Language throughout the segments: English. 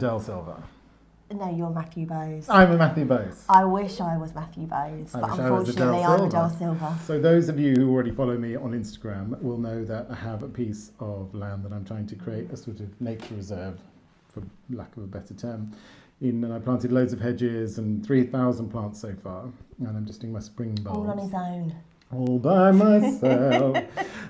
Adele Silva. No, you're Matthew Bowes. I'm a Matthew Bowes. I wish I was Matthew Bowes, but unfortunately I'm Adele Silva. So those of you who already follow me on Instagram will know that I have a piece of land that I'm trying to create a sort of nature reserve, for lack of a better term. And I planted loads of hedges and 3,000 plants so far, and I'm just doing my spring bulbs. All on his own. All by myself.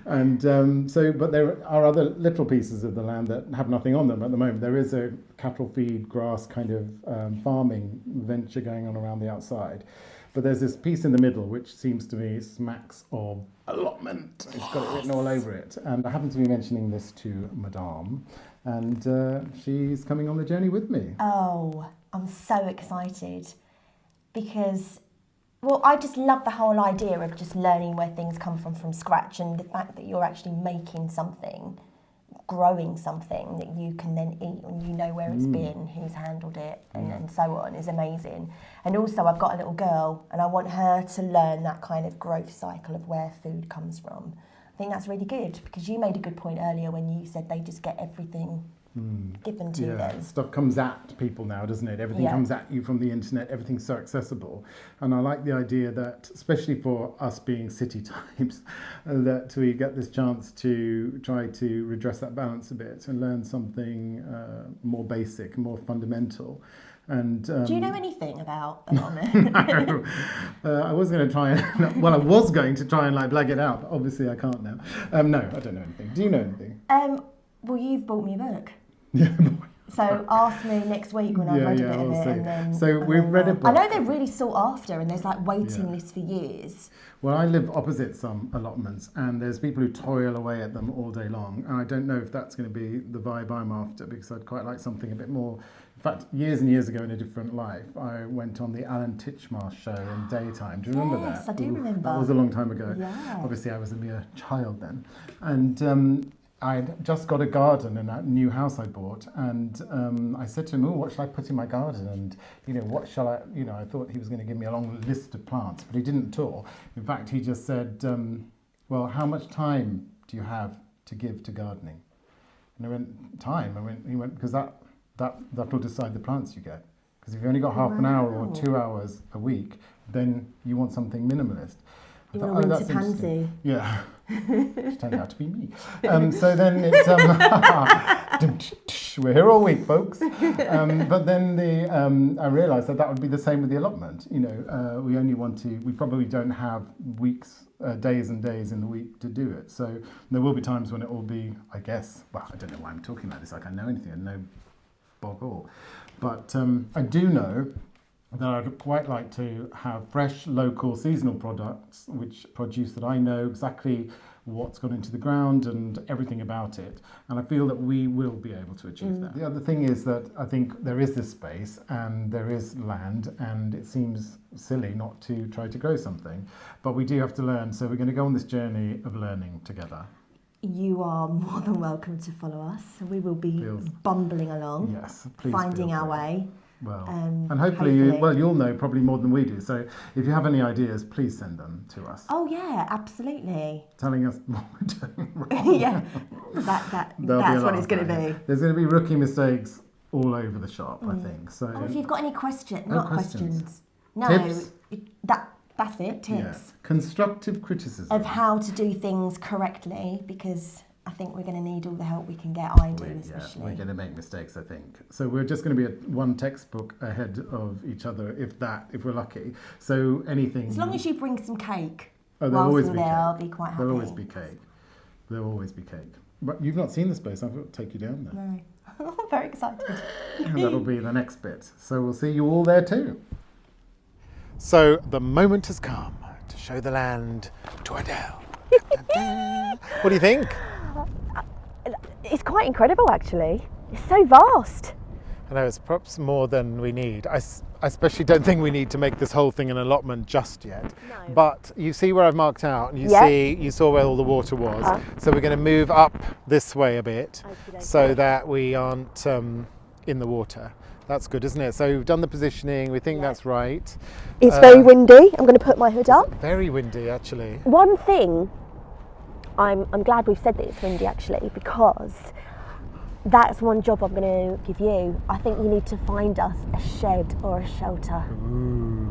But there are other little pieces of the land that have nothing on them at the moment. There is a cattle feed, grass kind of farming venture going on around the outside. But there's this piece in the middle which seems to me smacks of allotment. It's got it written all over it. And I happen to be mentioning this to Madame, and she's coming on the journey with me. Oh, I'm so excited because... Well, I just love the whole idea of just learning where things come from scratch, and the fact that you're actually making something, growing something that you can then eat, and you know where it's been, who's handled it, and so on is amazing. And also I've got a little girl and I want her to learn that kind of growth cycle of where food comes from. I think that's really good, because you made a good point earlier when you said they just get everything given to them. Stuff comes at people now, doesn't it? Everything comes at you from the internet. Everything's so accessible, and I like the idea that, especially for us being city types, that we get this chance to try to redress that balance a bit and learn something more basic, more fundamental. And do you know anything about allotment? No, I was going to try and I was going to try and blag it out, but obviously I can't now. No, I don't know anything. Do you know anything? Well, you've bought me a book. Yeah. So ask me next week when I've read a bit of it. And then, so we've read a book. I know they're really sought after, and there's waiting lists for years. Well, I live opposite some allotments, and there's people who toil away at them all day long. And I don't know if that's going to be the vibe I'm after, because I'd quite like something a bit more. In fact, years and years ago in a different life, I went on the Alan Titchmarsh show in daytime. Do you remember that? Yes, I do remember. That was a long time ago. Yeah. Obviously, I was a mere child then. And I'd just got a garden in that new house I bought, and I said to him, "Oh, what shall I put in my garden?" And what shall I? I thought he was going to give me a long list of plants, but he didn't at all. In fact, he just said, "Well, how much time do you have to give to gardening?" And I went, "Time." He went, "Because that'll decide the plants you get. Because if you've only got half an hour or 2 hours a week, then you want something minimalist." You're a winter pansy. Yeah. Which turned out to be me. So then it's we're here all week, folks. But then I realised that would be the same with the allotment. We probably don't have weeks, days and days in the week to do it. So there will be times when it will be, I guess. Well, I don't know why I'm talking about this like I know anything. I know bog all. But I do know that I'd quite like to have fresh, local, seasonal products, produce that I know exactly what's gone into the ground and everything about it. And I feel that we will be able to achieve that. The other thing is that I think there is this space and there is land, and it seems silly not to try to grow something. But we do have to learn, so we're going to go on this journey of learning together. You are more than welcome to follow us. We will be bumbling along, finding our way. Well, and hopefully you'll know probably more than we do. So if you have any ideas, please send them to us. Oh yeah, absolutely. Telling us what we're doing wrong. Yeah, that's what it's going to be. There's going to be rookie mistakes all over the shop, I think. So if you've got any questions. No, tips. That's it. Tips. Yeah. Constructive criticism of how to do things correctly, because I think we're going to need all the help we can get. I do, especially. We're going to make mistakes, I think. So we're just going to be one textbook ahead of each other, if we're lucky. So anything. As long as you bring some cake. There'll always be cake. I'll be quite happy. There'll always be cake. There'll always be cake. But you've not seen the space. I've got to take you down there. No. I'm very excited. And that'll be the next bit. So we'll see you all there too. So the moment has come to show the land to Adele. What do you think? It's quite incredible, actually. It's so vast. I know, it's perhaps more than we need. I especially don't think we need to make this whole thing an allotment just yet. No. But you see where I've marked out, and you saw where all the water was. So we're going to move up this way a bit, so that we aren't in the water. That's good, isn't it? So we've done the positioning. We think that's right. It's very windy. I'm going to put my hood up. Very windy, actually. One thing, I'm glad we've said that it's windy, actually, because That's one job I'm going to give you. I think you need to find us a shed or a shelter. Ooh.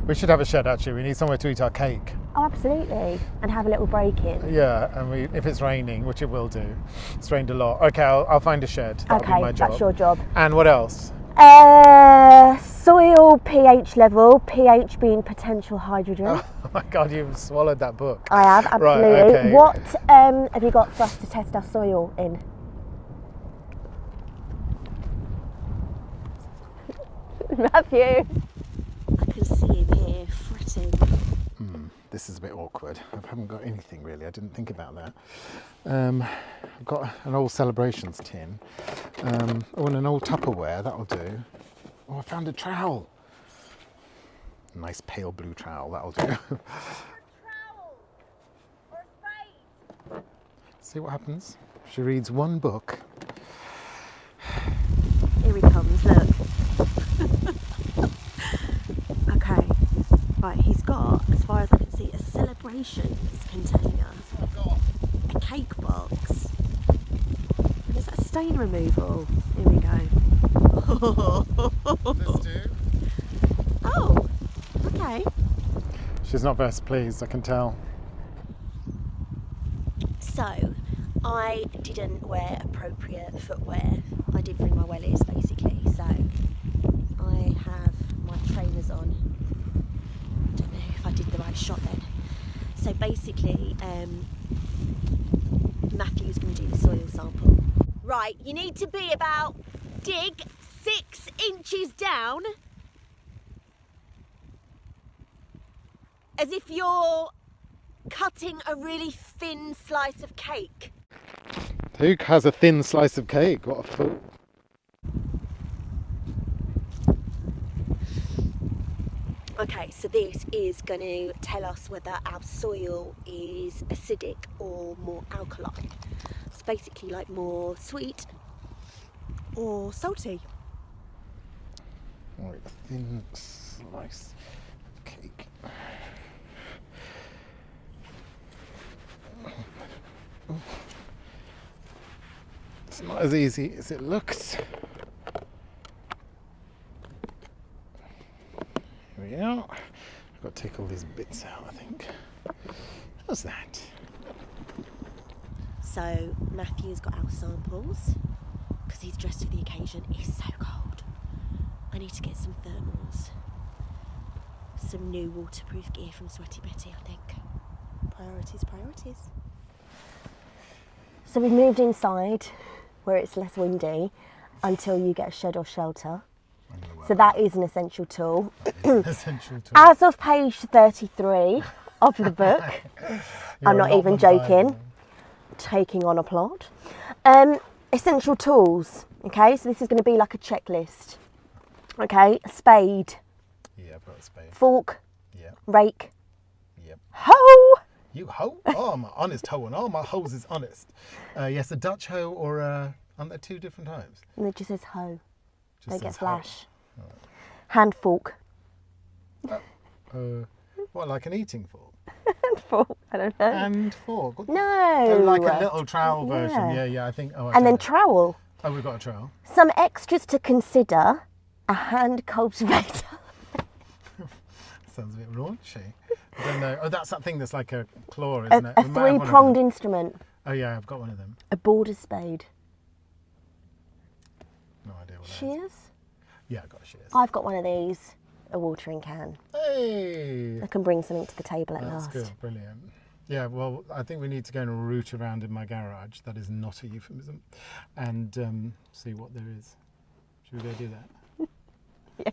We should have a shed actually. We need somewhere to eat our cake. Oh, absolutely. And have a little break in. Yeah, and if it's raining, which it will do. It's rained a lot. Okay, I'll find a shed. That'll be my job. That's your job. And what else? Soil pH level, pH being potential hydrogen. Oh my God, you've swallowed that book. I have, absolutely. Right, okay. What have you got for us to test our soil in? Matthew. I can see him here fretting. This is a bit awkward. I haven't got anything really. I didn't think about that. I've got an old celebrations tin. Oh, and an old Tupperware. That'll do. Oh, I found a trowel. Nice pale blue trowel. That'll do. See what happens. She reads one book. Here he comes, look. Okay, right, he's got, as far as I can see, a celebrations container, a cake box, and is that stain removal? Here we go. Let's do. Oh, okay. She's not best pleased, I can tell. So, I didn't wear appropriate footwear. I did bring my wellies basically, so I have my trainers on. I don't know if I did the right shot then. So basically, Matthew's going to do the soil sample. Right, you need to be about, dig 6 inches down, as if you're cutting a really thin slice of cake. Who has a thin slice of cake? What a fool. Okay, so this is going to tell us whether our soil is acidic or more alkaline. It's basically like more sweet or salty. Right, a thin slice of cake. It's not as easy as it looks. Here we are. I've got to take all these bits out, I think. How's that? So Matthew's got our samples because he's dressed for the occasion. It's so cold. I need to get some thermals. Some new waterproof gear from Sweaty Betty, I think. Priorities. So we've moved inside where it's less windy until you get a shed or shelter. So that is an essential tool. As of page 33 of the book, I'm not even joking, taking on a plot. Essential tools, okay, so this is going to be like a checklist. Okay, a spade. Yeah, I've got a spade. Fork. Yeah. Rake. Yep. Hoe. You hoe? Oh, I'm an honest hoe, and all my hoes is honest. Yes, a Dutch hoe or aren't there 2 different types? And it just says hoe. Don't get flash. Right. Hand fork. What, like an eating fork? Hand fork. I don't know. And fork. What? No. Oh, like a little trowel version. Yeah. I think. Oh, and then trowel. Oh, we've got a trowel. Some extras to consider: a hand cultivator. Sounds a bit raunchy. I don't know. Oh, that's that thing that's like a claw, isn't it? A 3-pronged instrument. Oh yeah, I've got one of them. A border spade. No idea what that is. Shears? Yeah, I got a shears. I've got one of these. A watering can. Hey! I can bring something to the table at That's last. good, brilliant. Yeah, well, I think we need to go and root around in my garage. That is not a euphemism. And see what there is. Should we go do that? Yeah.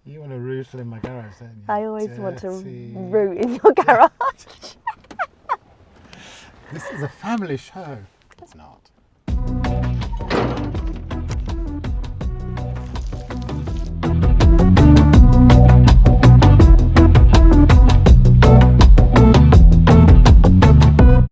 You want to rootle in my garage, don't you? I always want to root in your garage. This is a family show.